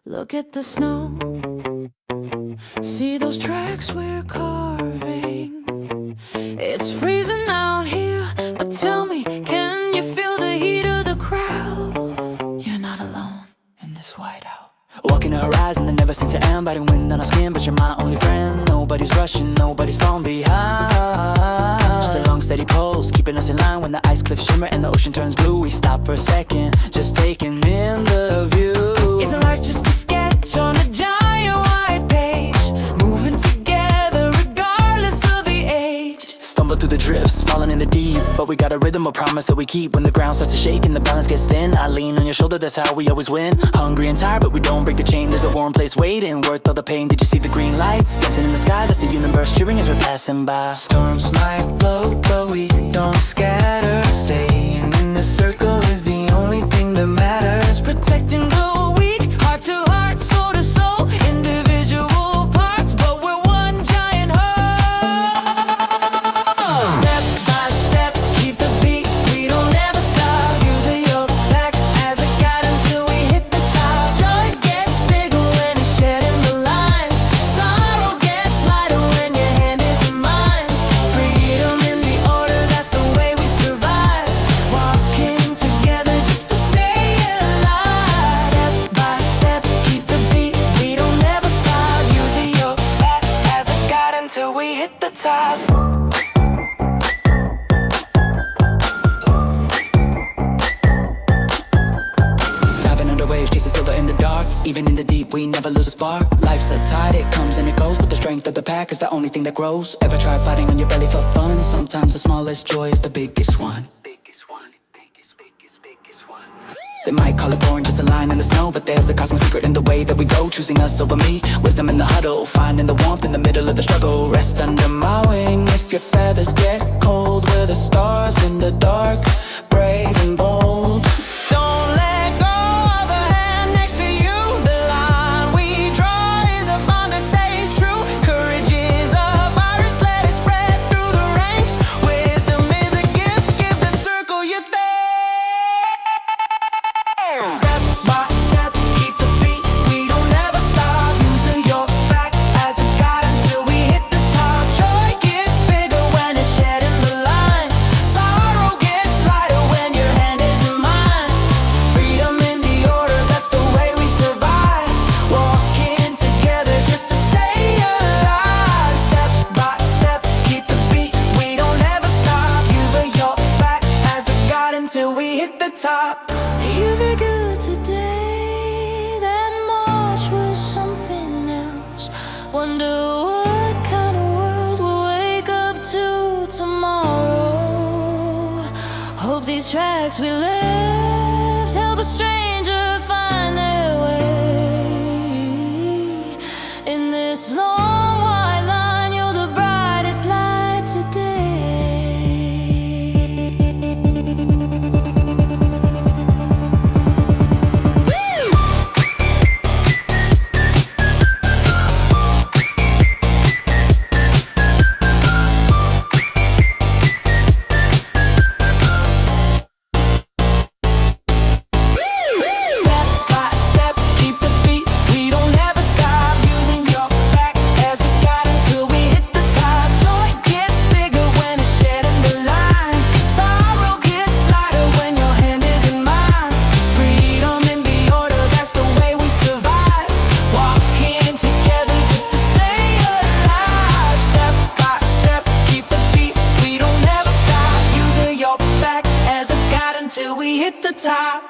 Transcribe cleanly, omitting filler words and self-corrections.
Look at the snow. See those tracks we're carving. It's freezing out here, but tell me, can you feel the heat of the crowd? You're not alone in this whiteout. Walking the horizon, and never seems to end. Biting wind on our skin, but you're my only friend. Nobody's rushing, nobody's falling behind. Just a long steady pulse, keeping us in line. When the ice cliffs shimmer and the ocean turns blue, we stop for a second, just taking in the view. Isn't life just a sketch on a giant white page, moving together regardless of the age? Stumble through the drifts, falling in the deep, but we got a rhythm, a promise that we keep. When the ground starts to shake and the balance gets thin, I lean on your shoulder, that's how we always win. Hungry and tired, but we don't break the chain. There's a warm place waiting, worth all the pain. Did you see the green lights dancing in the sky? That's the universe cheering as we're passing by. Storms might blow, but we don't scatter. Staying in the circle is the only thing that matters. Protecting the weak, heart to heart, soul to soul. Individual parts, but we're one giant whole. Step by step, keep the beat, we don't ever stop. Using your back as a guide until we hit the top. Joy gets bigger when it's shedding the line. Sorrow gets lighter when your hand is in mine. Freedom in the order, that's the way we survive. Walking together just to stay alive. Step by step, keep the beat, we don't ever stop. Using your back as a guide until we hit the top. Diving under waves, chasing silver in the dark. Even in the deep, we never lose a spark. Life's a tide, it comes and it goes, but the strength of the pack is the only thing that grows. Ever tried fighting on your belly for fun? Sometimes the smallest joy is the biggest one. They might call it boring, just a line in the snow, but there's a cosmic secret in the way that we go, choosing us over me. Wisdom in the huddle, finding the warmth in the middle of the struggle. Rest under my wing if your feathers get cold. We're the stars in the dark, brave and bold. Don't let go of the hand next to you. The line we draw is a bond that stays true. Courage is a virus, let it spread through the ranks. Wisdom is a gift, give the circle your thanks. Step by step, keep the beat, we don't ever stop. Using your back as a guide until we hit the top. Joy gets bigger when it's shedding the line. Sorrow gets lighter when your hand is in mine. Freedom in the order, that's the way we survive. Walking together just to stay alive. Step by step, keep the beat, we don't ever stop. Using your back as a guide until we hit the top. You feel good today. That march was something else. Wonder what kind of world we'll wake up to tomorrow. Hope these tracks we left help a stranger find their way. In this long white line, you're the brightest light today. Step by step, keep the beat, we don't ever stop. Using your back as a guide until we hit the top. Joy gets bigger when it's shedding the line. Sorrow gets lighter when your hand is in mine. Freedom in the order, that's the way we survive. Walking together just to stay alive. Step by step, keep the beat, we don't ever stop. Using your back as a guide until we hit the top.